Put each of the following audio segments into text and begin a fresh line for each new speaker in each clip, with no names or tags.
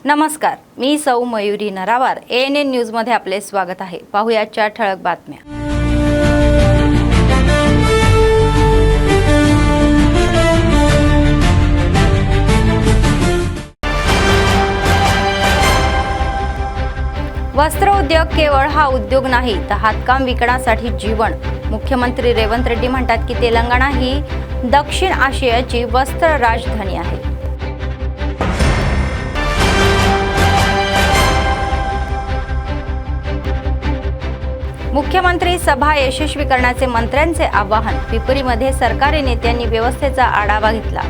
नमस्कार, मी सौ Mayuri नरावार। ANN news मध्ये आपले स्वागत आहे। पाहुयाच्या ठळक बातम्या। वस्त्र उद्योग केवळ हा उद्योग नाही तर हातकाम विकण्यासाठी जीवन। मुख्यमंत्री रेवंत रेड्डी म्हणतात की तेलंगणा ही दक्षिण आशियाची वस्त्र राजधानी आहे। मुख्यमंत्री सभा यशस्वी करण्याचे मंत्र्यांचे आवाहन। पिपरीमध्ये सरकारी नेत्यांनी व्यवस्थेचा आढावा घेतला।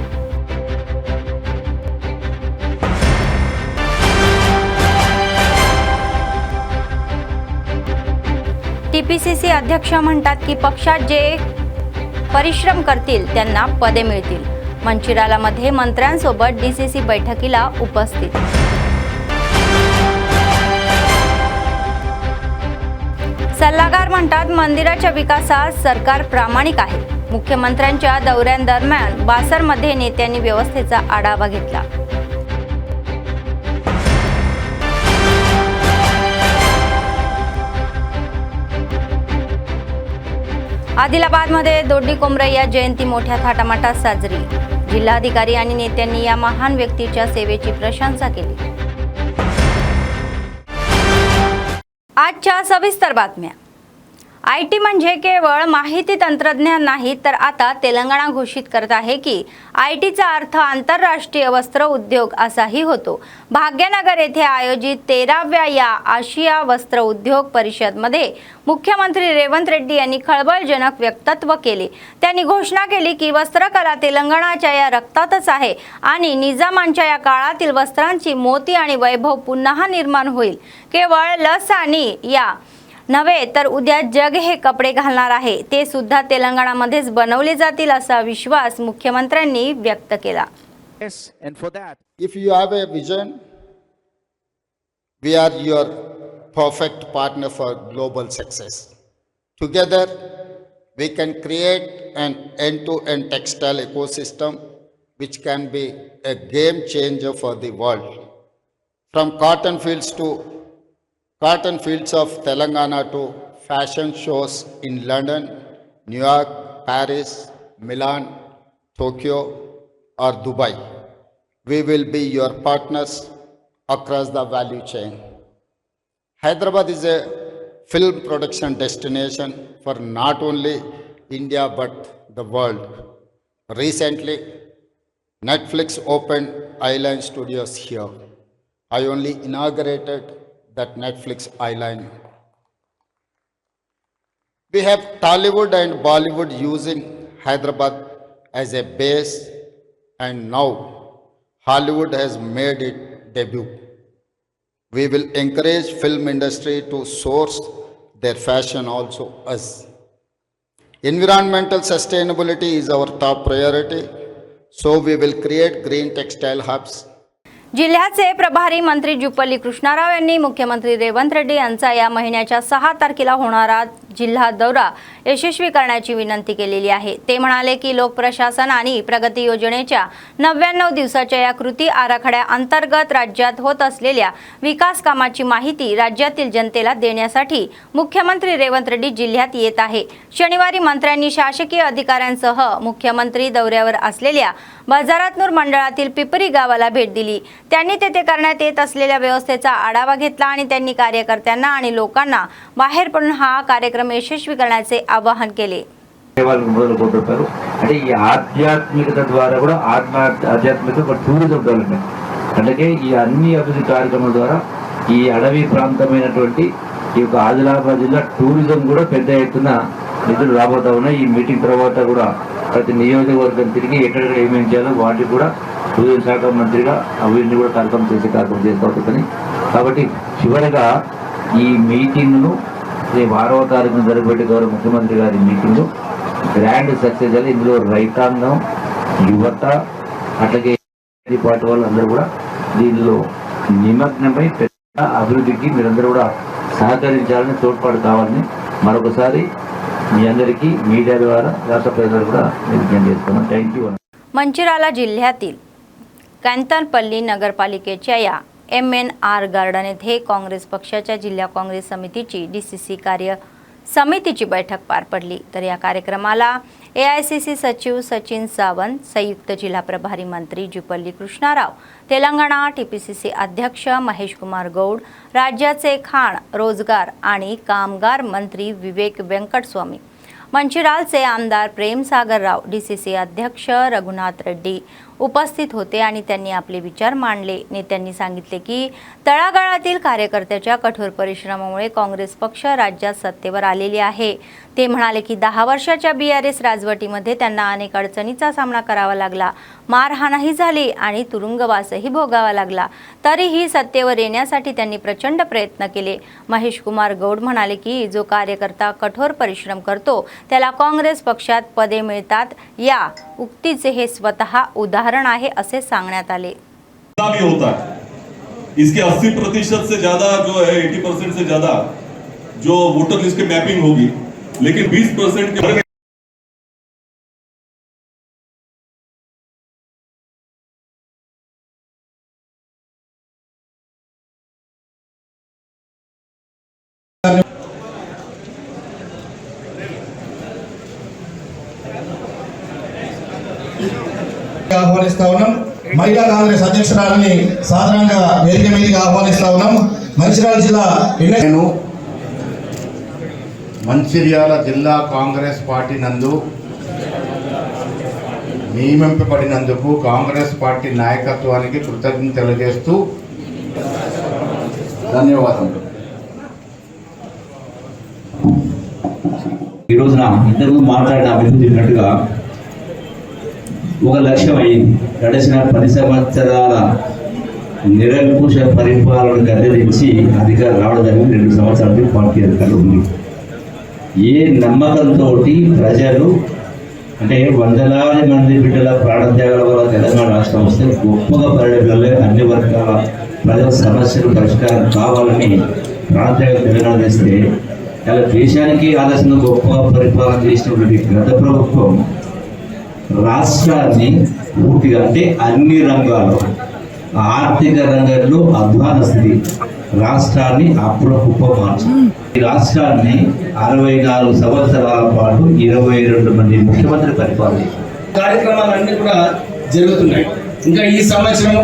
TPCC अध्यक्ष म्हणतात की पक्षात जे परिश्रम करतील त्यांना पदे मिळतील। मंचिरालामध्ये मंत्र्यांसोबत DCC बैठकीला उपस्थित। सल्लागार म्हणतात मंदिराच्या विकासात सरकार प्रामाणिक आहे। मुख्यमंत्र्यांच्या दौऱ्यांदरम्यान बासरमध्ये नेत्यांनी व्यवस्थेचा आढावा घेतला। आदिलाबादमध्ये दोड्डी कोमरय्या जयंती मोठ्या थाटामाटात साजरी। जिल्हाधिकारी आणि नेत्यांनी या महान व्यक्तीच्या सेवेची प्रशंसा केली। आजच्या सविस्तर बातम्या। IT म्हणजे केवळ माहिती तंत्रज्ञान नाही तर आता तेलंगणा घोषित करत आहे की ITचा अर्थ आंतरराष्ट्रीय वस्त्र उद्योग असाही होतो। भाग्यनगर येथे आयोजित 13व्या या आशिया वस्त्र उद्योग परिषदमध्ये मुख्यमंत्री रेवंत रेड्डी यांनी खळबळजनक वक्तव्य केले। त्यांनी घोषणा केली की वस्त्रकला तेलंगणाच्या या रक्तातच आहे आणि निजामांच्या या काळातील वस्त्रांची मोती आणि वैभव पुन्हा निर्माण होईल। केवळ लस आणि या नव्हे तर उद्या जग हे कपडे घालणार आहे ते सुद्धा तेलंगणामध्येच बनवले जातील असा विश्वास मुख्यमंत्र्यांनी व्यक्त केला।
Yes, and for that,
if you have a vision, we are your perfect partner for global success. Together, we can create an end-to-end textile ecosystem which can be a game changer for the world. From cotton fields of Telangana to fashion shows in London, New York, Paris, Milan, Tokyo or Dubai. We will be your partners across the value chain. Hyderabad is a film production destination for not only India but the world. Recently, Netflix opened Island Studios here. I only inaugurated that Netflix Island. We have Tollywood and Bollywood using Hyderabad as a base, and now Hollywood has made its debut. We will encourage film industry to source their fashion also us. Environmental sustainability is our top priority, so we will create green textile hubs.
जिल्ह्याचे प्रभारी मंत्री जुपल्ली कृष्णाराव यांनी मुख्यमंत्री रेवंत रेड्डी यांचा या महिन्याच्या 6 तारखेला होणारा जिल्हा दौरा यशस्वी करण्याची विनंती केलेली आहे। ते म्हणाले की लोकप्रशासन आणि प्रगती योजनेच्या 99 दिवसाच्या या कृती आराखड्या अंतर्गत राज्यात होत असलेल्या विकास कामाची माहिती राज्यातील जनतेला देण्यासाठी मुख्यमंत्री रेवंत रेड्डी जिल्ह्यात येत आहे। शनिवारी मंत्र्यांनी शासकीय अधिकाऱ्यांसह मुख्यमंत्री दौऱ्यावर असलेल्या बाजारातनूर मंडळातील पिपरी गावाला भेट दिली। त्यांनी तेथे करण्यात येत असलेल्या व्यवस्थेचा आढावा घेतला आणि त्यांनी कार्यकर्त्यांना आणि लोकांना बाहेर पडून हा कार्यक्रम यशस्वी करण्याचे आवाहन केले।
అంటే ఈ ఆధ్యాత్మికత ద్వారా కూడా ఆధ్యాత్మిక టూరిజం డెవలప్మెంట్ అంటే ఈ అన్ని అభివృద్ధి కార్యక్రమాల ద్వారా ఈ అడవి ప్రాంతమైనటువంటి ఈ యొక్క ఆదిలాబాద్ జిల్లా టూరిజం కూడా పెద్ద ఎత్తున నిధులు రాబోతా ఉన్నాయి। ఈ మీటింగ్ తర్వాత కూడా ప్రతి నియోజకవర్గం తిరిగి ఎక్కడెక్కడ ఏమేం చేయాలో వాటికి కూడా టూరిజం శాఖ మంత్రిగా అవిని కూడా కార్యక్రమం చేసే కార్యక్రమం చేస్తూ కాబట్టి చివరిగా ఈ మీటింగ్ను 6వ తారీఖున జరగబెట్టే గౌరవ ముఖ్యమంత్రి గారి మీటింగ్ గ్రాండ్ సక్సెస్ అయ్యి ఇందులో రైతాంగం యువత అట్లాగే పార్టీ వాళ్ళందరూ కూడా దీనిలో నిమగ్నమై పెద్ద అభివృద్ధికి మీరందరూ కూడా సహకరించాలని తోడ్పాటు కావాలని మరొకసారి మీ అందరికీ మీడియా ద్వారా రాష్ట్ర ప్రజలు కూడా విజ్ఞప్తి చేస్తున్నాను। Thank you.
मंचिराला जिल्ह्यातील कांतनपल्ली नगरपालिकेच्या या MNR गार्डन येथे काँग्रेस पक्षाच्या जिल्हा काँग्रेस समितीची DCC कार्य समितीची बैठक पार पडली। तर या कार्यक्रमाला AICC सचिव सचिन सावंत, संयुक्त जिल्हा प्रभारी मंत्री जुपल्ली कृष्णाराव, तेलंगणा TPCC अध्यक्ष महेश कुमार गौड, राज्याचे खाण, रोजगार आणि कामगार मंत्री विवेक वेंकटस्वामी, मंचिरालचे आमदार प्रेम सागर राव, DCC अध्यक्ष रघुनाथ रेड्डी उपस्थित होते आणि त्यांनी आपले विचार मांडले। नेत्यांनी सांगितले की तळागाळातील कार्यकर्त्याच्या कठोर परिश्रमामुळे काँग्रेस पक्ष राज्यात सत्तेवर आलेली आहे। ते म्हणाले की 10 वर्षाच्या BRS राजवटीमध्ये त्यांना अनेक अडचणींचा सामना करावा लागला, मारहाणही झाली आणि तुरुंगवासही भोगावा लागला, तरीही सत्तेवर येण्यासाठी त्यांनी प्रचंड प्रयत्न केले। महेश कुमार गौड म्हणाले की जो कार्यकर्ता कठोर परिश्रम करतो त्याला काँग्रेस पक्षात पदे मिळतात, या उक्तीचे हे स्वतः उदाहरण आहे असे सांगण्यात आले।
भी होता है इसके 80% से ज्यादा जो है 80% से ज्यादा जो वोटर लिस्ट की मैपिंग होगी, लेकिन 20% के
ఆహ్వానిస్తా ఉన్నాం। మహిళా కాంగ్రెస్ అధ్యక్షురాలని సాధారణంగా వేదిక మీదకి ఆహ్వానిస్తా ఉన్నాం। మంచిర్యాల జిల్లా
నేను మంచిర్యాల జిల్లా కాంగ్రెస్ పార్టీ నందు నియమింపబడినందుకు కాంగ్రెస్ పార్టీ నాయకత్వానికి కృతజ్ఞతలు తెలియజేస్తూ ధన్యవాదాలు।
ఈ రోజున ఇంతకు మాట్లాడిన అభివృద్ధి చెప్పినట్టుగా ఒక లక్ష్యం అయింది। గడిచిన 10 సంవత్సరాల నిరంకుశ పరిపాలన గద్దెదించి అధికారం రావడం జరిగింది। 2 సంవత్సరాల పార్టీ అధికారులు ఉంది। ఏ నమ్మకంతో ప్రజలు అంటే వందలాది మంది బిడ్డల ప్రాణత్యాగాల వల్ల తెలంగాణ రాష్ట్రం వస్తే గొప్పగా పరిపాలన అన్ని వర్గాల ప్రజల సమస్యలు పరిష్కారం కావాలని ప్రాణత్యాగం తెలంగాణ చేస్తే ఇలా దేశానికి ఆదర్శంగా గొప్పగా పరిపాలన చేసినటువంటి గత ప్రభుత్వం రాష్ట్రాన్ని పూర్తిగా అంటే అన్ని రంగాల్లో ఆర్థిక రంగంలో అధ్వాన స్థితి రాష్ట్రాన్ని అప్పుడప్పుడు మార్చింది। ఈ రాష్ట్రాన్ని 64 సంవత్సరాల పాటు 22 మంది ముఖ్యమంత్రి పరిపాలన
కార్యక్రమాలన్నీ కూడా జరుగుతున్నాయి। ఇంకా ఈ సంవత్సరం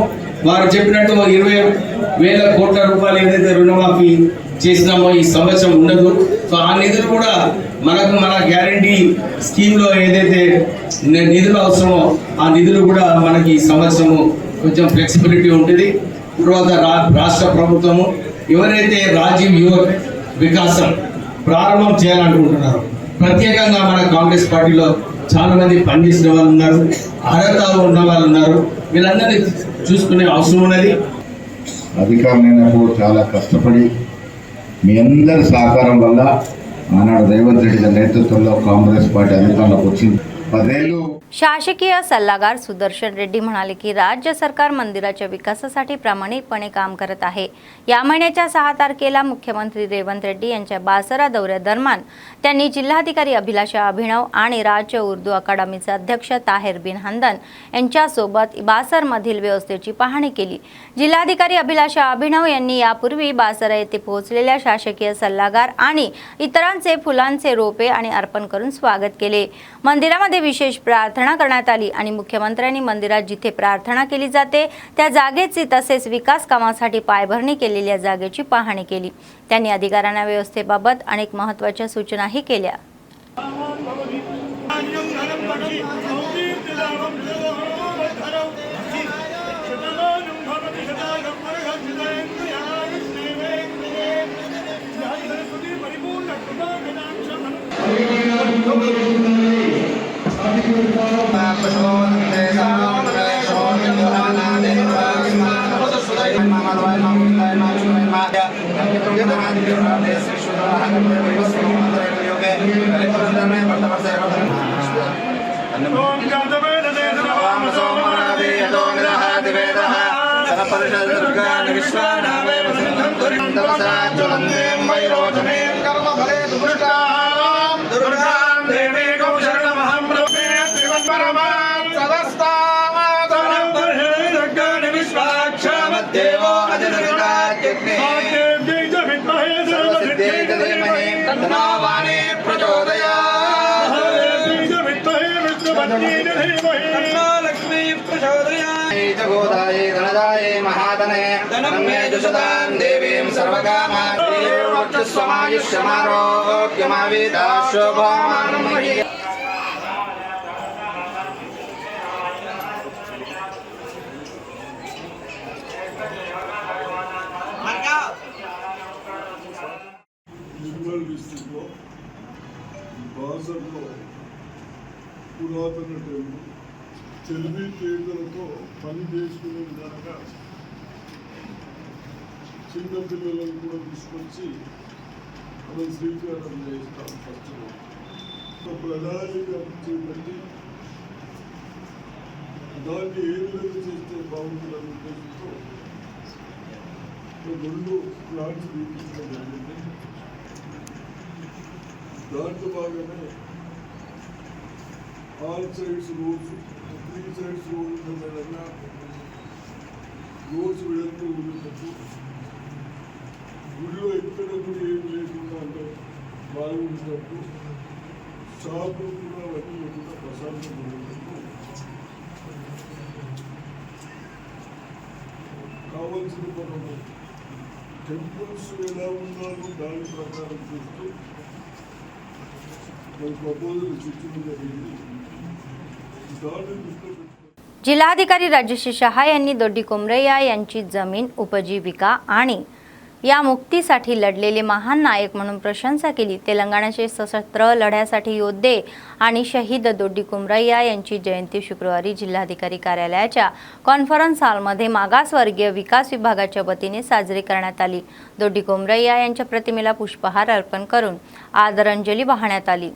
వారు చెప్పినట్టు 20,000 కోట్ల రూపాయలు ఏదైతే రుణమాఫీ చేసినామో ఈ సంవత్సరం ఉండదు। సో ఆ నిధులు కూడా మన గ్యారంటీ స్కీమ్లో ఏదైతే నిధులు అవసరమో ఆ నిధులు కూడా మనకి ఈ సంవత్సరము కొంచెం ఫ్లెక్సిబిలిటీ ఉంటుంది। తర్వాత రాష్ట్ర ప్రభుత్వము ఎవరైతే రాజీవ్ యువ వికాసం ప్రారంభం చేయాలనుకుంటున్నారో ప్రత్యేకంగా మన కాంగ్రెస్ పార్టీలో చాలా మంది పనిచేసిన వాళ్ళు ఉన్నారు, అర్హత ఉన్న వాళ్ళు ఉన్నారు, వీళ్ళందరినీ చూసుకునే అవసరం ఉన్నది।
అధికారులైనప్పుడు చాలా కష్టపడి మీ అందరి సహకారం వల్ల ఆనాడు రేవంత్ రెడ్డి గారి నేతృత్వంలో కాంగ్రెస్ పార్టీ అధికారంలోకి వచ్చింది। 10 ఏళ్ళు
शासकीय सल्लागार सुदर्शन रेड्डी म्हणाले की राज्य सरकार मंदिराच्या विकासासाठी प्रामाणिकपणे काम करत आहे। या महिन्याच्या 6 तारखेला मुख्यमंत्री रेवंत रेड्डी यांच्या बासरा दौऱ्यादरम्यान त्यांनी जिल्हाधिकारी अभिलाषा अभिनव आणि राज्य उर्दू अकादमीचे अध्यक्ष ताहेर बिन हंदन यांच्यासोबत बासरमधील व्यवस्थेची पाहणी केली। जिल्हाधिकारी अभिलाषा अभिनव यांनी यापूर्वी बासरा येथे पोहोचलेल्या शासकीय सल्लागार आणि इतरांचे फुलांचे रोपे आणि अर्पण करून स्वागत केले। मंदिरामध्ये विशेष प्रार्थना करण्यात आली आणि मुख्यमंत्र्यांनी मंदिरात जिथे प्रार्थना केली जाते त्या जागेची तसेच विकास कामासाठी पायभरणी केलेल्या जागेची पाहणी केली। त्यांनी अधिकाऱ्यांना व्यवस्थेबाबत अनेक महत्त्वाच्या सूचनाही केल्या।
దేవో
महातने धनमे दुषदां देवीं सर्वकामारोग्यमाविदाशोभामानमहि
నిర్మల్ డిస్ట్రిక్ట్లో బాసర్లో పురాతన టెంపుల్ తెలివితేటలతో పని చేసుకునే విధంగా చిన్నపిల్లలను కూడా తీసుకొచ్చి మనం శ్రీకారం చేస్తాం. ఫస్ట్ ప్రధానిగా చేపట్టి దాన్ని ఏ విధంగా చేస్తే బాగుంటుందనే ఉద్దేశంతో 2 ప్లాన్స్ రూపించడం జరిగింది. దాంట్లో భాగమే all sides roads 3 sides road ఉన్న విధంగా రోడ్స్ వెడల్పు ఉండేటట్టు, గుడిలో ఎక్కడ కూడా ఏం లేకుండా అంటే బాగుంటున్నట్టు, షాపులు కూడా అవన్నీ లేకుండా ప్రశాంతంగా ఉండేటట్టు కావాల్సిన మనము టెంపుల్స్ ఎలా ఉన్నారో దాని ప్రకారం చూస్తూ మన ప్రపోజల్ शिक्षण జరిగింది. దాన్ని దృష్టిలో పెట్టుకుని
जिल्हाधिकारी राजश्री शहा यांनी दोड्डी कोमरैया यांची जमीन उपजीविका आणि या मुक्तीसाठी लढलेले महान नायक म्हणून प्रशंसा केली. तेलंगणाचे सशस्त्र लढ्यासाठी योद्धे आणि शहीद दोड्डी कोमरैया यांची जयंती शुक्रवारी जिल्हाधिकारी कार्यालयाच्या कॉन्फरन्स हॉलमध्ये मागासवर्गीय विकास विभागाच्या वतीने साजरी करण्यात आली. दोड्डी कोमरैया यांच्या प्रतिमेला पुष्पहार अर्पण करून आदरांजली वाहण्यात आली.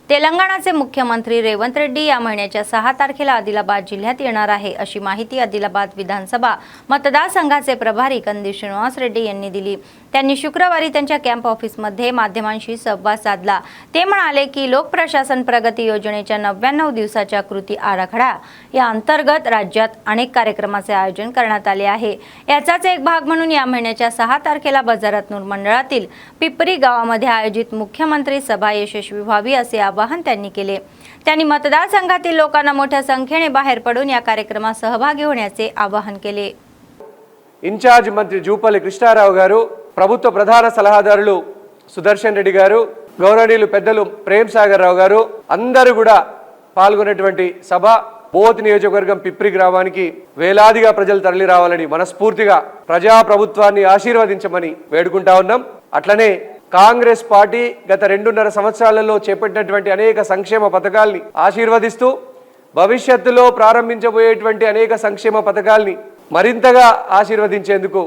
तेलंगणाचे मुख्यमंत्री रेवंत रेड्डी या महिन्याच्या 6 तारखेला आदिलाबाद जिल्ह्यात येणार आहे अशी माहिती आदिलाबाद विधानसभा मतदारसंघाचे प्रभारी कंदी श्रीनिवास रेड्डी यांनी दिली. त्यांनी शुक्रवारी त्यांच्या कॅम्प ऑफिसमध्ये माध्यमांशी संवाद साधला. ते म्हणाले की लोकप्रशासन प्रगती योजनेच्या 99 दिवसाच्या कृती आराखडा या अंतर्गत राज्यात अनेक कार्यक्रमाचे आयोजन करण्यात आले आहे. याचाच एक भाग म्हणून या महिन्याच्या 6 तारखेला बाजारातनूर मंडळातील पिपरी गावामध्ये आयोजित मुख्यमंत्री सभा यशस्वी व्हावी असे आवाहन त्यांनी केले. त्यांनी मतदारसंघातील लोकांना मोठ्या संख्येने बाहेर पडून या कार्यक्रमात सहभागी होण्याचे आवाहन केले.
ఇన్ఛార్జ్ మంత్రి జూపల్లి కృష్ణారావు గారు, ప్రభుత్వ ప్రధాన సలహాదారులు సుదర్శన్ రెడ్డి గారు, గౌరవనీయులు పెద్దలు ప్రేమ్ సాగర్ రావు గారు అందరూ కూడా పాల్గొనేటువంటి సభ బోత్ నియోజకవర్గం పిప్రి గ్రామానికి వేలాదిగా ప్రజలు తరలి రావాలని మనస్ఫూర్తిగా ప్రజా ప్రభుత్వాన్ని ఆశీర్వదించమని వేడుకుంటా ఉన్నాం. అట్లనే కాంగ్రెస్ పార్టీ గత 2.5 సంవత్సరాలలో చేపట్టినటువంటి అనేక సంక్షేమ పథకాల్ని ఆశీర్వదిస్తూ భవిష్యత్తులో ప్రారంభించబోయేటువంటి అనేక సంక్షేమ పథకాల్ని మరింతగా ఆశీర్వదించేందుకు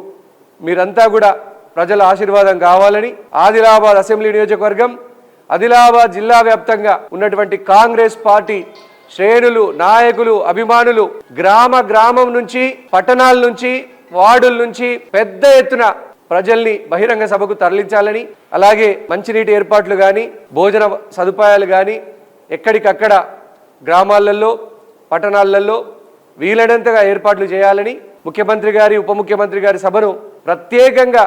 మీరంతా కూడా ప్రజల ఆశీర్వాదం కావాలని ఆదిలాబాద్ అసెంబ్లీ నియోజకవర్గం, ఆదిలాబాద్ జిల్లా వ్యాప్తంగా ఉన్నటువంటి కాంగ్రెస్ పార్టీ శ్రేణులు, నాయకులు, అభిమానులు గ్రామం నుంచి, పట్టణాల నుంచి, వార్డుల నుంచి పెద్ద ఎత్తున ప్రజల్ని బహిరంగ సభకు తరలించాలని, అలాగే మంచినీటి ఏర్పాట్లు కానీ, భోజన సదుపాయాలు కానీ ఎక్కడికక్కడ గ్రామాలలో, పట్టణాలలో వీలైనంతగా ఏర్పాట్లు చేయాలని ముఖ్యమంత్రి గారి, ఉప ముఖ్యమంత్రి గారి సభను ప్రత్యేకంగా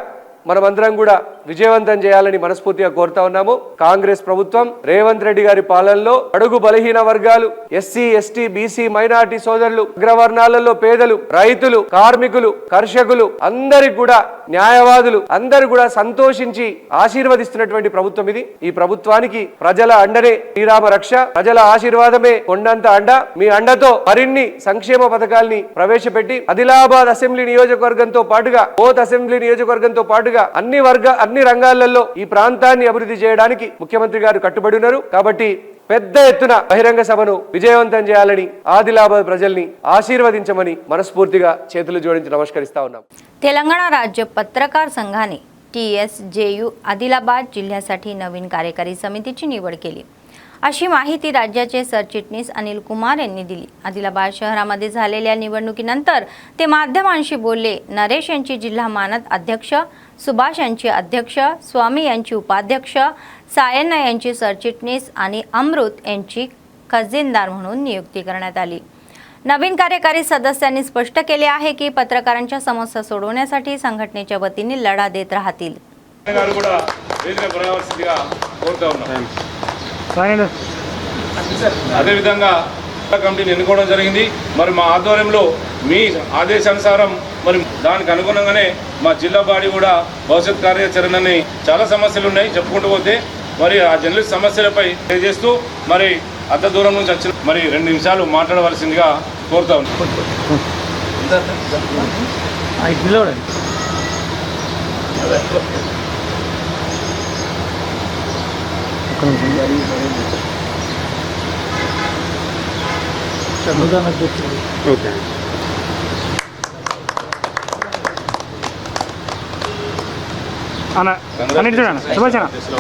మనమందరం కూడా విజయవంతం చేయాలని మనస్ఫూర్తిగా కోరుతా ఉన్నాము. కాంగ్రెస్ ప్రభుత్వం రేవంత్ రెడ్డి గారి పాలనలో అడుగు బలహీన వర్గాలు, ఎస్సీ, ఎస్టీ, బీసీ, మైనారిటీ సోదరులు, అగ్రవర్ణాలలో పేదలు, రైతులు, కార్మికులు, కర్షకులు అందరికి కూడా న్యాయవాదులు అందరూ కూడా సంతోషించి ఆశీర్వదిస్తున్నటువంటి ప్రభుత్వం ఇది. ఈ ప్రభుత్వానికి ప్రజల అండనే శ్రీరామ రక్ష, ప్రజల ఆశీర్వాదమే కొండంత అండ. మీ అండతో మరిన్ని సంక్షేమ పథకాల్ని ప్రవేశపెట్టి ఆదిలాబాద్ అసెంబ్లీ నియోజకవర్గంతో పాటుగా బోత్ అసెంబ్లీ నియోజకవర్గంతో పాటుగా అన్ని రంగాలలో ఈ ప్రాంతాన్ని అభివృద్ధి చేయడానికి ముఖ్యమంత్రి గారు కట్టుబడి ఉన్నారు. కాబట్టి పెద్ద ఎత్తున బహిరంగ సభను విజయవంతం చేయాలని, ఆదిలాబాద్ ప్రజల్ని ఆశీర్వదించమని మనస్ఫూర్తిగా చేతులు जोడించి नमस्करिस्ता ఉన్నాం.
तेलंगणा राज्य पत्रकार संघाने TSJU आदिलाबाद जिल्ह्यासाठी नवीन कार्यकारी समितीची निवड केली, अशी माहिती राज्याचे सरचिटणीस अनिल कुमार यांनी दिली. आदिलाबाद शहरामध्ये झालेल्या निवडणुकीनंतर ते माध्यमांशी बोलले. नरेश यांची जिल्हा मानद अध्यक्ष, सुभाष यांची अध्यक्ष, स्वामी यांची उपाध्यक्ष, सायन्ना यांची सरचिटणीस आणि अमृत यांची खजिनदार म्हणून नियुक्ती करण्यात आली. नवीन कार्यकारी सदस्यांनी स्पष्ट केले आहे की पत्रकारांच्या समस्या सोडवण्यासाठी संघटनेच्या वतीने लढा देत राहतील.
అదేవిధంగా కమిటీని ఎన్నుకోవడం జరిగింది. మరి మా ఆధ్వర్యంలో మీ ఆదేశానుసారం మరి దానికి అనుగుణంగానే మా జిల్లా బాడీ కూడా భవిష్యత్ కార్యాచరణని చాలా సమస్యలు ఉన్నాయి చెప్పుకుంటూ పోతే మరి ఆ జర్నలిస్ట్ సమస్యలపై తెలియజేస్తూ మరి అంత దూరం నుంచి వచ్చిన మరి 2 నిమిషాలు మాట్లాడవలసిందిగా కోరుతా ఉన్నాను.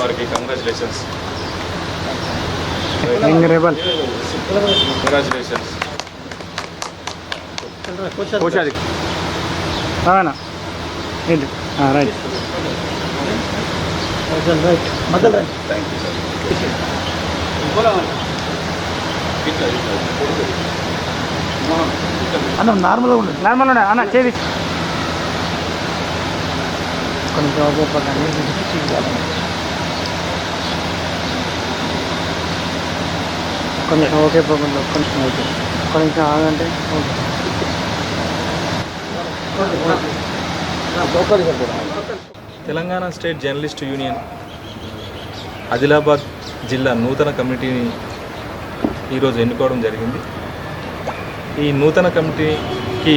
వారికి కంగ్రాచులేషన్స్.
అన్న నార్మల్గా ఉండే అన్న చేది కొంచెం ఓకే పోకుండా కొంచెం ఓకే కొంచెం ఆగంటే
Telangana state journalist union Adilabad జిల్లా నూతన కమిటీని ఈరోజు ఎన్నుకోవడం జరిగింది. ఈ నూతన కమిటీకి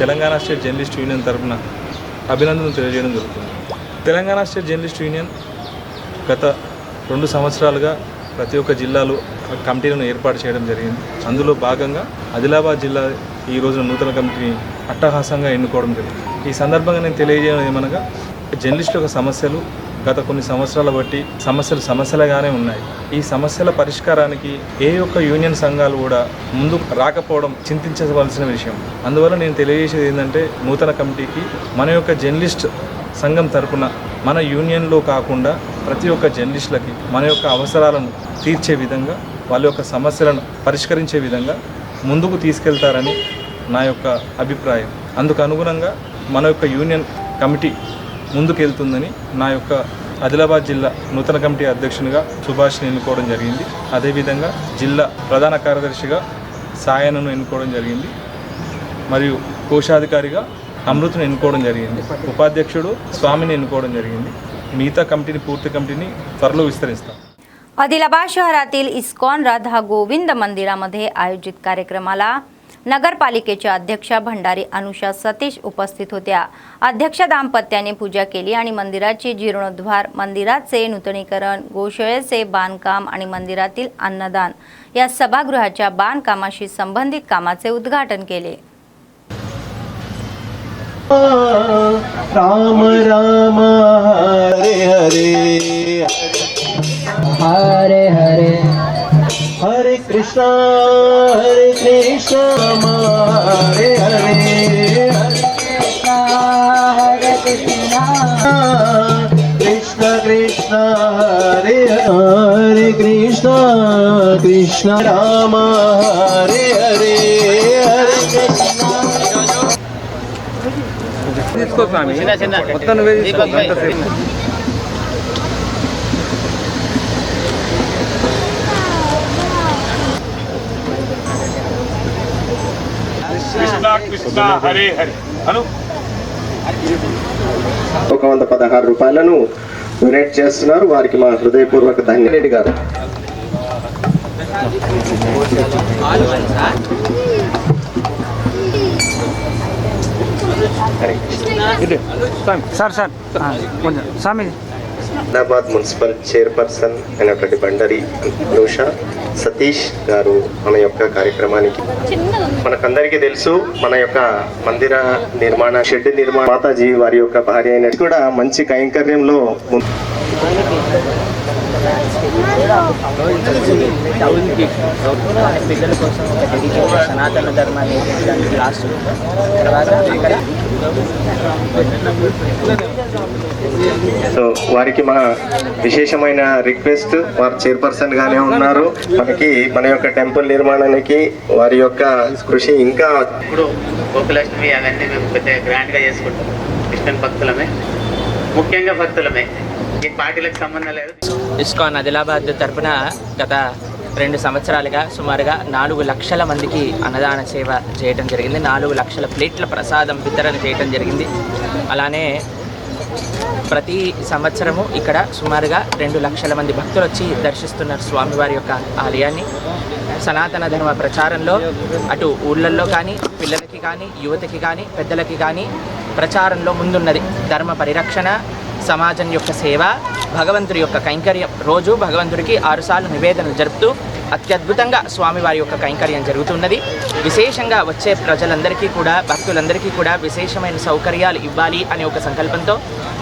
తెలంగాణ స్టేట్ జర్నలిస్ట్ యూనియన్ తరఫున అభినందనలు తెలియజేయడం జరుగుతుంది. తెలంగాణ స్టేట్ జర్నలిస్ట్ యూనియన్ గత 2 సంవత్సరాలుగా ప్రతి ఒక్క జిల్లాలో కమిటీలను ఏర్పాటు చేయడం జరిగింది. అందులో భాగంగా ఆదిలాబాద్ జిల్లా ఈ రోజున నూతన కమిటీని అట్టహాసంగా ఎన్నుకోవడం జరిగింది. ఈ సందర్భంగా నేను తెలియజేయడం ఏమనగా జర్నలిస్టుల యొక్క సమస్యలు గత కొన్ని సంవత్సరాల బట్టి సమస్యలుగానే ఉన్నాయి. ఈ సమస్యల పరిష్కారానికి ఏ ఒక్క యూనియన్ సంఘాలు కూడా ముందుకు రాకపోవడం చింతించవలసిన విషయం. అందువల్ల నేను తెలియజేసేది ఏంటంటే నూతన కమిటీకి మన యొక్క జర్నలిస్ట్ సంఘం తరపున మన యూనియన్లో కాకుండా ప్రతి ఒక్క జర్నలిస్టులకి మన యొక్క అవసరాలను తీర్చే విధంగా వాళ్ళ యొక్క సమస్యలను పరిష్కరించే విధంగా ముందుకు తీసుకెళ్తారని నా యొక్క అభిప్రాయం. అందుకు అనుగుణంగా మన యొక్క యూనియన్ కమిటీ ముందుకెళ్తుందని నా యొక్క ఆదిలాబాద్ జిల్లా నూతన కమిటీ అధ్యక్షునిగా సుభాష్ని ఎన్నుకోవడం జరిగింది. అదేవిధంగా జిల్లా ప్రధాన కార్యదర్శిగా సాయనను ఎన్నుకోవడం జరిగింది. మరియు కోశాధికారిగా అమృతను ఎన్నుకోవడం జరిగింది. ఉపాధ్యక్షుడు స్వామిని ఎన్నుకోవడం జరిగింది. మిగతా కమిటీని పూర్తి కమిటీని త్వరలో विस्तरिస్తాం.
आदिलाबाद शहरातील इस्कॉन राधा गोविंद मंदिरामध्ये आयोजित कार्यक्रमाला नगरपालिकेच्या अध्यक्षा भंडारी अनुषा सतीश उपस्थित होत्या. अध्यक्ष दाम्पत्याने पूजा केली आणि मंदिराची जीर्णोद्धार, मंदिराचे नूतनीकरण, गोशाळेचे बांधकाम आणि मंदिरातील अन्नदान या सभागृहाच्या बांधकामाशी संबंधित कामाचे उद्घाटन केले.
राम राम हरे हरे हरे हरे हरे कृष्णा राम हरे हरे हरे कृष्णा कृष्ण कृष्ण हरे हरे कृष्ण कृष्ण राम हरे हरे हरे कृष्ण
తీసుకో స్వామి మొత్తం నువ్వే తీసుకో అంతసేపు.
కృష్ణ కృష్ణ హరే హరే అను
116 రూపాయలను డొనేట్ చేస్తున్నారు. వారికి మా హృదయపూర్వక ధన్యవాదాలు గారు. హైదరాబాద్ మున్సిపల్ చైర్పర్సన్ అయినటువంటి బండరి నూషా సతీష్ గారు మన యొక్క కార్యక్రమానికి, మనకందరికీ తెలుసు మన యొక్క మందిర నిర్మాణ షెడ్ నిర్మాణ మాతాజీ వారి యొక్క భార్య అయిన కూడా మంచి కైంకర్యంలో
పిల్లల కోసం సనాతన ధర్మాన్ని లాస్ట్ తర్వాత
సో వారికి మా విశేషమైన రిక్వెస్ట్, వారు చైర్పర్సన్ గానే ఉన్నారు. మనకి మన యొక్క టెంపుల్ నిర్మాణానికి వారి యొక్క కృషి ఇంకా
ఇప్పుడు గోకులాష్టమి అవన్నీ మేము పెద్ద గ్రాండ్గా చేసుకుంటాం. క్రిస్టియన్ భక్తులమే, ముఖ్యంగా భక్తులమే, ఈ పార్టీలకు సంబంధం లేదు. ఇస్కాన్ ఆదిలాబాద్ తరఫున గత 2 సంవత్సరాలుగా సుమారుగా 4 లక్షల మందికి అన్నదాన సేవ చేయడం జరిగింది. 4 లక్షల ప్లేట్ల ప్రసాదం వితరణ చేయడం జరిగింది. అలానే ప్రతి సంవత్సరము ఇక్కడ సుమారుగా 2 లక్షల మంది భక్తులు వచ్చి దర్శిస్తున్నారు స్వామివారి యొక్క ఆలయాన్ని. సనాతన ధర్మ ప్రచారంలో అటు ఊళ్ళల్లో కానీ, పిల్లలకి కానీ, యువతకి కానీ, పెద్దలకి కానీ ప్రచారంలో ముందున్నది. ధర్మ పరిరక్షణ, సమాజం యొక్క సేవ, భగవంతుడి యొక్క కైంకర్యం. రోజు భగవంతుడికి 6 సార్లు నివేదనలు జరుపుతూ అత్యద్భుతంగా స్వామివారి యొక్క కైంకర్యం జరుగుతున్నది. విశేషంగా వచ్చే ప్రజలందరికీ కూడా, భక్తులందరికీ కూడా విశేషమైన సౌకర్యాలు ఇవ్వాలి అనే ఒక సంకల్పంతో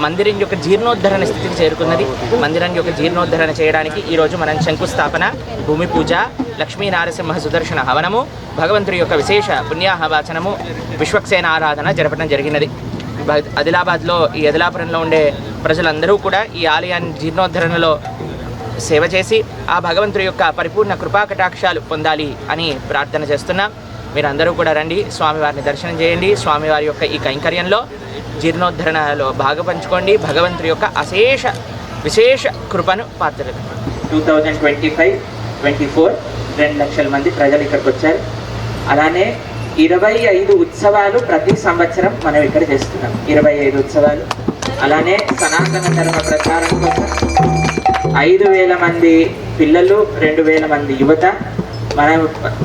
మందిరం యొక్క జీర్ణోద్ధరణ స్థితికి చేరుకున్నది. మందిరం యొక్క జీర్ణోద్ధరణ చేయడానికి ఈరోజు మనం శంకుస్థాపన, భూమి పూజ, లక్ష్మీ నారసింహ సుదర్శన హవనము, భగవంతుడి యొక్క విశేష పుణ్యాహవాచనము, విశ్వక్సేన ఆరాధన జరపడం జరిగినది. ఆదిలాబాద్లో, ఈ ఆదిలాపురంలో ఉండే ప్రజలందరూ కూడా ఈ ఆలయాన్ని జీర్ణోద్ధరణలో సేవ చేసి ఆ భగవంతుడి యొక్క పరిపూర్ణ కృపాకటాక్షాలు పొందాలి అని ప్రార్థన చేస్తున్నాం. మీరందరూ కూడా రండి, స్వామివారిని దర్శనం చేయండి. స్వామివారి యొక్క ఈ కైంకర్యంలో జీర్ణోద్ధరణలో భాగపంచుకోండి. భగవంతుడి యొక్క విశేష కృపను పాత్రలు. 2025-24 2 లక్షల మంది ప్రజలు ఇక్కడికి వచ్చారు. అలానే 25 ఉత్సవాలు ప్రతి సంవత్సరం మనం ఇక్కడ చేస్తున్నాం. 25 ఉత్సవాలు. అలానే సనాతన ధర్మ ప్రచారం కోసం 5,000 మంది పిల్లలు, 2,000 మంది యువత. మన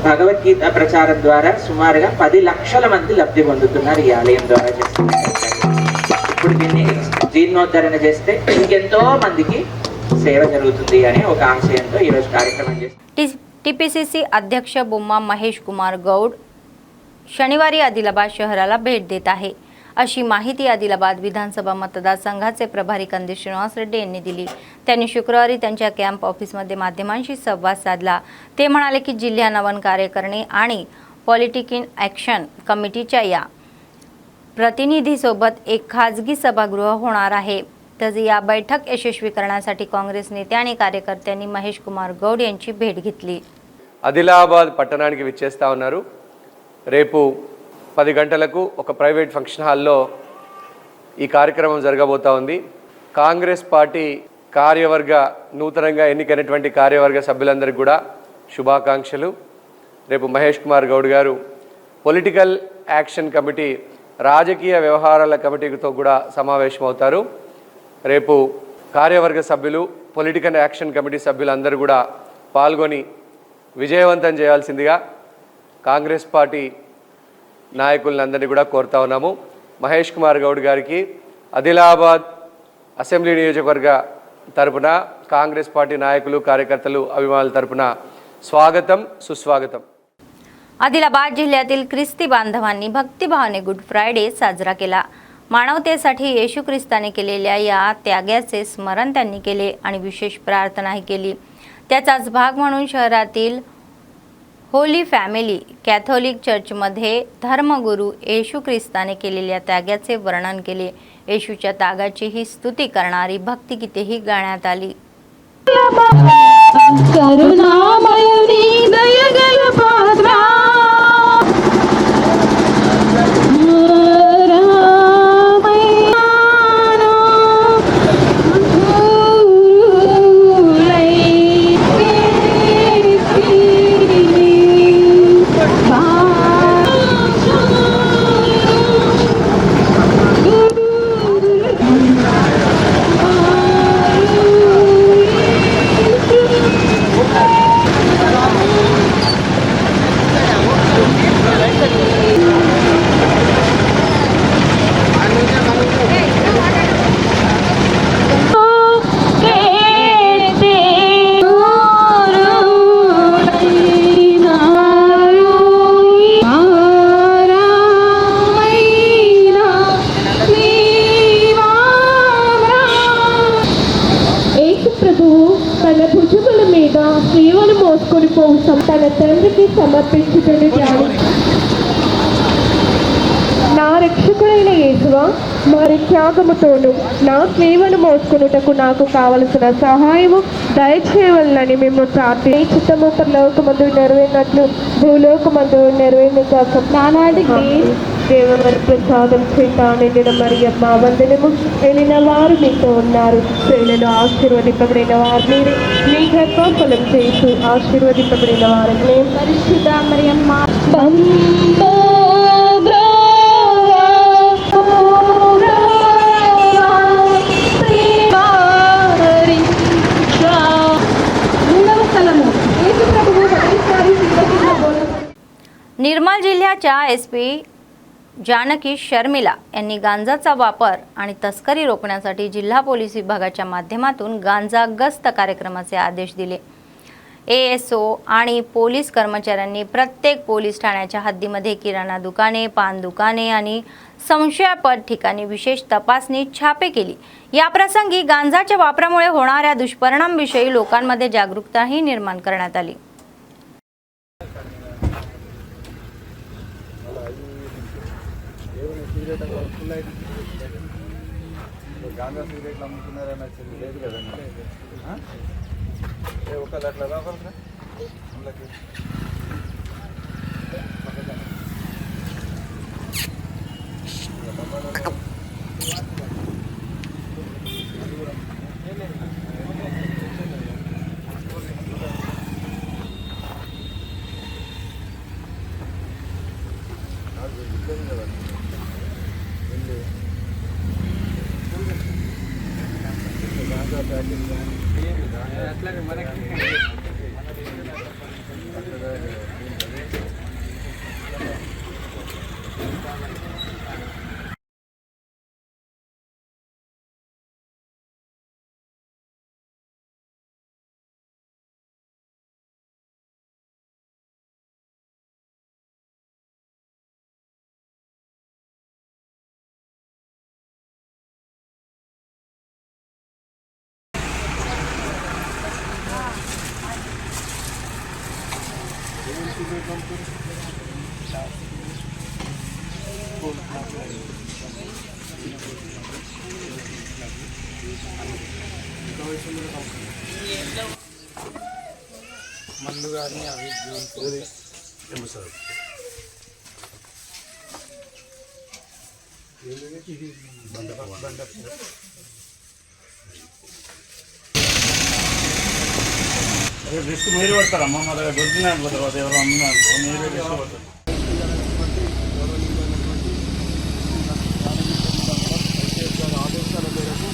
భగవద్గీత ప్రచారం ద్వారా సుమారుగా 10 లక్షల మంది లబ్ధి పొందుతున్నారు ఈ ఆలయం ద్వారా చేస్తున్నారు. ఇప్పుడు దీన్ని జీర్ణోద్ధరణ చేస్తే ఇంకెంతో మందికి సేవ జరుగుతుంది అనే ఒక ఆశయంతో ఈరోజు కార్యక్రమం చేస్తాం.
टीपीसीसी अध्यक्ष बुम्मा महेश कुमार गौड शनिवारी आदिलाबाद शहराला भेट देत आहे अशी माहिती आदिलाबाद विधानसभा मतदारसंघाचे प्रभारी कंदी श्रीनिवास रेड्डी यांनी दिली. त्यांनी शुक्रवारी त्यांच्या कॅम्प ऑफिसमध्ये माध्यमांशी संवाद साधला. ते म्हणाले की जिल्हा नवन कार्यकारिणी आणि पॉलिटिकल ॲक्शन कमिटीच्या या प्रतिनिधीसोबत एक खाजगी सभागृह होणार आहे. तर या बैठक यशस्वी करण्यासाठी काँग्रेस नेते आणि कार्यकर्त्यांनी महेश कुमार गौड यांची भेट घेतली.
ఆదిలాబాద్ పట్టణానికి విచ్చేస్తా ఉన్నారు. రేపు 10 గంటలకు ఒక ప్రైవేట్ ఫంక్షన్ హాల్లో ఈ కార్యక్రమం జరగబోతా ఉంది. కాంగ్రెస్ పార్టీ కార్యవర్గ నూతనంగా ఎన్నికైనటువంటి కార్యవర్గ సభ్యులందరికీ కూడా శుభాకాంక్షలు. రేపు మహేష్ కుమార్ గౌడ్ గారు పొలిటికల్ యాక్షన్ కమిటీ, రాజకీయ వ్యవహారాల కమిటీతో కూడా సమావేశమవుతారు. రేపు కార్యవర్గ సభ్యులు, పొలిటికల్ యాక్షన్ కమిటీ సభ్యులందరూ కూడా పాల్గొని విజయవంతం చేయాల్సిందిగా కాంగ్రెస్ పార్టీ నాయకులందరినీ కూడా కోరుతా ఉన్నాము. మహేష్ కుమార్ గౌడ్ గారికి ఆదిలాబాద్ అసెంబ్లీ నియోజకవర్గ తరపున కాంగ్రెస్ పార్టీ నాయకులు, కార్యకర్తలు, अभिमानुల తరపున स्वागतम सुस्वागतम.
आदिलाबाद जिल्ह्यातील ख्रिस्ती बांधवांनी भक्तिभावाने गुड फ्रायडे साजरा केला. मानवतेसाठी येशू ख्रिस्ताने केलेल्या या त्यागाचे स्मरण त्यांनी केले आणि विशेष प्रार्थनाही केली. त्याचाच भाग म्हणून शहरातील होली फॅमिली कॅथोलिक चर्चमध्ये धर्मगुरू येशू ख्रिस्ताने केलेल्या त्यागाचे वर्णन केले. येशूच्या त्यागाची ही स्तुती करणारी भक्तिगीतेही गाण्यात आली.
करुणामयुनी दयगल पात्रा राम సమర్పించుటను చాలు. నా రక్షకుడైన యేసువా, మరి త్యాగముతోను నా సేవను మోసుకొనుటకు నాకు కావలసిన సహాయము దయచేయవలనని మేము ప్రార్థన చిత్తము పరలోకమందు నెరవేరినట్లు భూలోకమందు నెరవేరినగాక. నానాటికి దేవవర ప్రసాదం చేత నిండిన మరియమ్మ వందనము. వెళ్ళిన వారు మీతో ఉన్నారు, స్త్రీలలో ఆశీర్వదింపబడిన వారు మీరే, మీ గర్భఫలం చేస్తూ ఆశీర్వదింపబడిన వారు పరిశుద్ధ మరియమ్మ.
निर्मल जिल्ह्याच्या एसपी जानकी शर्मिला यांनी गांजाचा वापर आणि तस्करी रोखण्यासाठी जिल्हा पोलीस विभागाच्या माध्यमातून गांजा गस्त कार्यक्रमाचे आदेश दिले. एएसओ आणि पोलीस कर्मचाऱ्यांनी प्रत्येक पोलीस ठाण्याच्या हद्दीमध्ये किराणा दुकाने, पान दुकाने आणि संशयास्पद ठिकाणी विशेष तपासणी छापे केली. या प्रसंगी गांजाच्या वापरामुळे होणाऱ्या दुष्परिणामांविषयी लोकांमध्ये जागरूकताही निर्माण करण्यात आली.
గాంజా సిగరెట్లు అమ్ముతున్నారని వచ్చింది లేదు కదండి. ఒకళ్ళు అట్లా రాకూడదు. అట్లాగే మనకి మందు కానీ అవి రిస్క్ మీరు పడతారమ్మా. మా దగ్గర దొరికినా తర్వాత ఎవరు అమ్మినా మీరే రిస్క్ పడతారు. ఆదేశాల మేరకు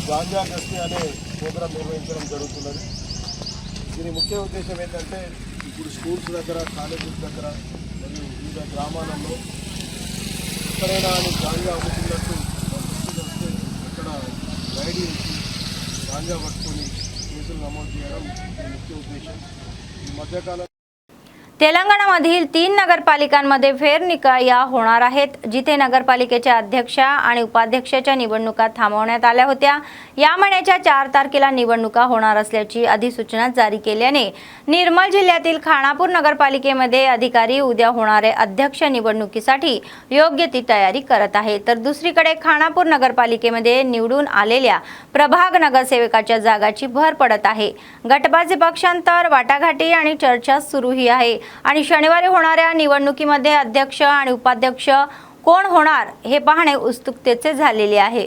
గాంజా గస్తీ అనే ప్రోగ్రాం నిర్వహించడం జరుగుతున్నది. దీని ముఖ్య ఉద్దేశం ఏంటంటే ఇప్పుడు స్కూల్స్ దగ్గర, కాలేజెస్ దగ్గర మరియు వివిధ గ్రామాలలో ఎక్కడైనా గాంజా అమ్ముతున్నట్టు వస్తే అక్కడ రైడ్ చేసి గాంజా పట్టుకొని కేసులు నమోదు చేయడం मुख्य उद्देश मध्यकाल
तेलंगणामधील 3 नगरपालिकांमध्ये फेरनिकाया होणार आहेत, जिथे नगरपालिकेच्या अध्यक्षा आणि उपाध्यक्षाच्या निवडणुका थांबवण्यात आल्या होत्या. या महिन्याच्या 4 तारखेला निवडणुका होणार असल्याची अधिसूचना जारी केल्याने निर्मल जिल्ह्यातील खानापूर नगरपालिकेमध्ये अधिकारी उद्या होणारे अध्यक्ष निवडणुकीसाठी योग्य ती तयारी करत आहेत. तर दुसरीकडे खानापूर नगरपालिकेमध्ये निवडून आलेल्या प्रभाग नगरसेवकाच्या जागाची भर पडत आहे. गटबाजी, पक्षांतर, वाटाघाटी आणि चर्चा सुरूही आहे आणि शनिवारी होणाऱ्या निवडणुकीमध्ये अध्यक्ष आणि उपाध्यक्ष कोण होणार हे पाहणे उत्सुकतेचे झालेले आहे.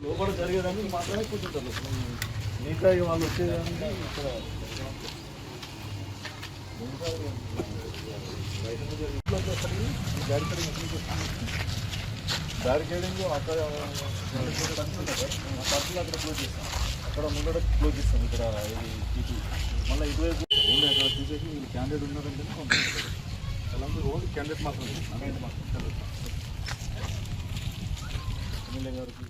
లోపల జరిగేదానికి మాత్రమే కూర్చుంటారు. మిగతా వాళ్ళు వచ్చేదానికి ఇక్కడ బ్యారికేడింగ్ అక్కడ సర్కిల్ అక్కడ క్లోజ్ చేస్తాం, అక్కడ ముందర క్లోజ్ చేస్తాం. ఇక్కడ ఇది మళ్ళీ ఇటువైపు ఓన్లీ అక్కడ చూసేసి వీళ్ళు క్యాండిడేట్ ఉన్నారంటే పంపిస్తారు. అలాంటి ఓన్లీ క్యాండిడేట్ మాత్రమే एमएलए गाరికి.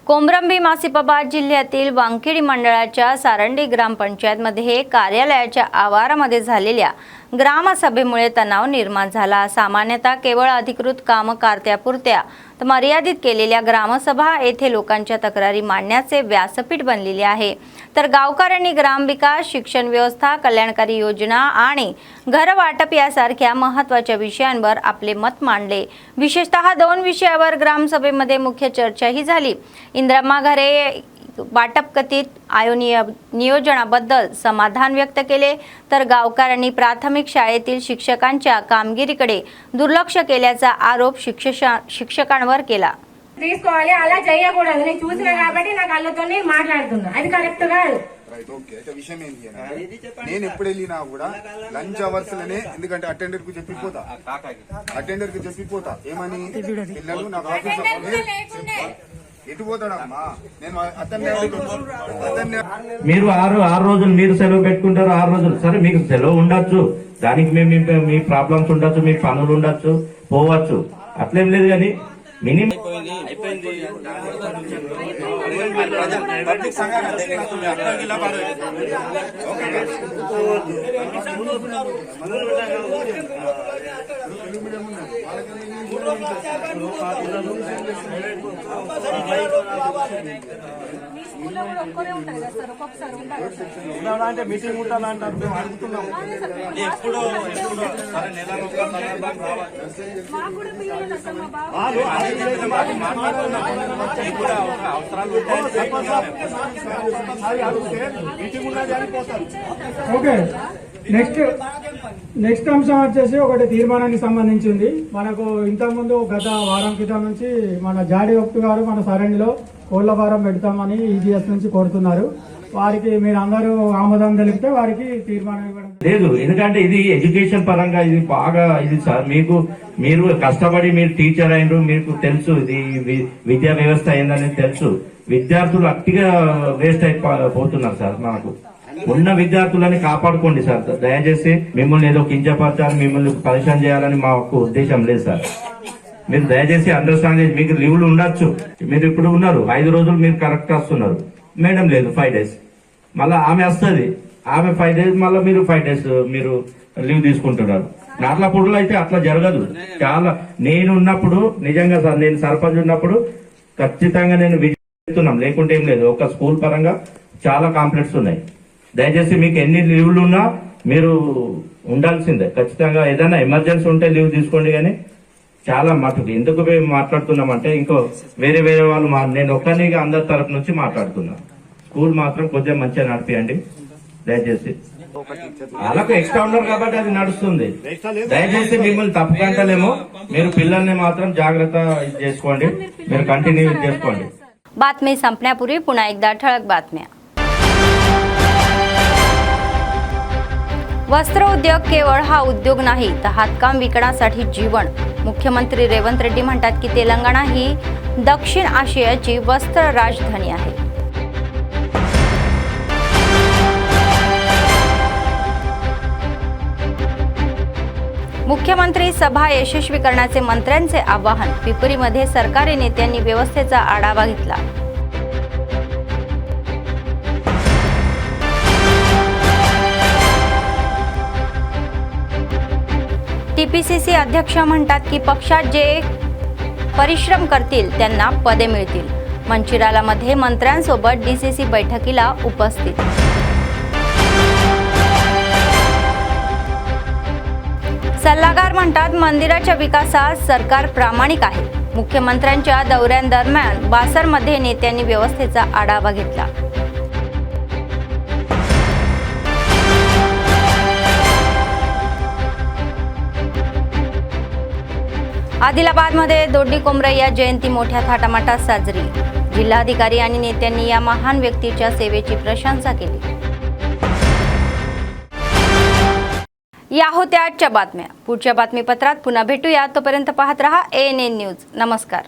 कोमरंबी मासिपाबाद जिल्ह्यातील वांखेडी मंडळाच्या सारंडी ग्रामपंचायतमध्ये कार्यालयाच्या आवारामध्ये झालेल्या ग्रामसभेमुळे तणाव निर्माण झाला. सामान्यतः केवळ अधिकृत कामकर्त्यापुरत्या मर्यादित केलेल्या ग्रामसभा येथे लोकांच्या तक्रारी मांडण्याचे व्यासपीठ बनलेले आहे, तर गावकऱ्यांनी ग्रामविकास, शिक्षण व्यवस्था, कल्याणकारी योजना आणि घर वाटप यासारख्या महत्त्वाच्या विषयांवर आपले मत मांडले. विशेषतः 2 विषयावर ग्रामसभेमध्ये मुख्य चर्चाही झाली. इंदिरा घरे वाटप कथित नियोजनाबद्दल समाधान व्यक्त केले, तर गावकऱ्यांनी प्राथमिक शाळेतील शिक्षकांच्या कामगिरीकडे दुर्लक्ष केल्याचा आरोप शिक्षकांवर केला.
తీసుకోవాలి అలా చేయకూడదు. నేను చూసిన కాబట్టి నా కళ్ళతోనే మాట్లాడుతున్నా, అది కరెక్ట్ కాదు.
Right, okay. అయితే విషయం ఏంటి అంటే నేను ఎప్పుడు వెళ్ళినా కూడా లంచ్ అవర్స్ లోనే, ఎందుకంటే అటెండర్ కు చెప్పిపోతా ఏమని, పిల్లలు నాకు ఆఫీస్ ఎటు పోతాడమ్మా, నేను అతన్ని
మీరు 6 రోజులు మీరు సెలవు పెట్టుకుంటారు. 6 రోజులు సరే, మీకు సెలవు ఉండొచ్చు, దానికి మేము మీ ప్రాబ్లమ్స్ ఉండొచ్చు, మీ పనులు ఉండొచ్చు, పోవచ్చు, అట్లేం లేదు. కానీ మినిమం
అంటే మీటింగ్ ఉండాలంటారు, మేము అడుగుతున్నాం.
ఓకే, నెక్స్ట్ అంశం వచ్చేసి ఒకటి తీర్మానానికి సంబంధించింది. మనకు ఇంతకుముందు గత వారం క్రితం నుంచి మన జాడి ఒప్పు గారు మన సరండిలో కోళ్ల ఫారం పెడతామని ఈజీఎస్ నుంచి కోరుతున్నారు. వారికి మీరు అందరూ ఆమోదం తెలిపితే వారికి తీర్మానం ఇవ్వడం
లేదు. ఎందుకంటే ఇది ఎడ్యుకేషన్ పరంగా ఇది బాగా ఇది సార్, మీరు కష్టపడి మీరు టీచర్ అయినరు, మీకు తెలుసు ఇది విద్యా వ్యవస్థ ఏందనేది తెలుసు. విద్యార్థులు అట్టిగా వేస్ట్ అయిపోతున్నారు సార్. మనకు ఉన్న విద్యార్థులని కాపాడుకోండి సార్. దయచేసి మిమ్మల్ని ఏదో కించపరచాలి, మిమ్మల్ని పరిచయం చేయాలని మాకు ఉద్దేశం లేదు సార్. మీరు దయచేసి అండర్స్టాండ్ చేసి, మీకు లీవ్లు ఉండొచ్చు. మీరు ఇప్పుడు ఉన్నారు 5 రోజులు మీరు కరెక్ట్ వస్తున్నారు, మేడం లేదు 5 డేస్, మళ్ళీ ఆమె వస్తుంది, ఆమె 5 డేస్, మళ్ళీ మీరు 5 డేస్ మీరు లీవ్ తీసుకుంటున్నారు. నాట్లపూడిలో అయితే అట్లా జరగదు. చాలా నేను ఉన్నప్పుడు నిజంగా సార్, నేను సర్పంచ్ ఉన్నప్పుడు ఖచ్చితంగా నేను విజయిస్తున్నాం, లేకుంటే ఏం లేదు. ఒక స్కూల్ పరంగా చాలా కాంప్లెక్స్ ఉన్నాయి. దయచేసి మీకు ఎన్ని లీవ్లు ఉన్నా మీరు ఉండాల్సిందే ఖచ్చితంగా. ఏదైనా ఎమర్జెన్సీ ఉంటే లీవ్ తీసుకోండి. కానీ చాలా మటుకు ఎందుకు మేము మాట్లాడుతున్నామంటే, ఇంకో వేరే వాళ్ళు నేను ఒక్కరిగా అందరి తరపు నుంచి మాట్లాడుతున్నా. స్కూల్ మాత్రం కొంచెం మంచిగా నడిపియండి దయచేసి. వాళ్ళకు ఎక్స్ట్రా ఉన్నారు కాబట్టి అది నడుస్తుంది. దయచేసి మిమ్మల్ని తప్పుకంటలేమో, మీరు పిల్లల్ని మాత్రం జాగ్రత్త చేసుకోండి, మీరు కంటిన్యూ చేసుకోండి.
बातमी संपण्यापूर्वी पुन्हा एकदा ठळक बातम्या. वस्त्र उद्योग केवळ हा उद्योग नाही, तर हातकाम विकण्यासाठी जीवन. मुख्यमंत्री रेवंत रेड्डी म्हणतात की तेलंगणा ही दक्षिण आशियाची वस्त्र राजधानी आहे. मुख्यमंत्री सभा यशस्वी करण्याचे मंत्र्यांचे आवाहन. पिपरीमध्ये सरकारी नेत्यांनी व्यवस्थेचा आढावा घेतला. टीपीसीसी अध्यक्ष म्हणतात की पक्षात जे परिश्रम करतील त्यांना पदे मिळतील. मंचिरालामध्ये मंत्र्यांसोबत डीसीसी बैठकीला उपस्थित. सल्लागार म्हणतात मंदिराच्या विकासात सरकार प्रामाणिक आहे. मुख्यमंत्र्यांच्या दौऱ्यांदरम्यान बासरमध्ये नेत्यांनी व्यवस्थेचा आढावा घेतला. आदिलाबादमध्ये दोड्डी कोमरय्या जयंती मोठ्या थाटामाटात साजरी. जिल्हाधिकारी आणि नेत्यांनी या महान व्यक्तीच्या सेवेची प्रशंसा केली. या होत्या आजच्या बातम्या. पुढच्या बातमीपत्रात पुन्हा भेटूया. तोपर्यंत पाहत रहा ANN न्यूज. नमस्कार.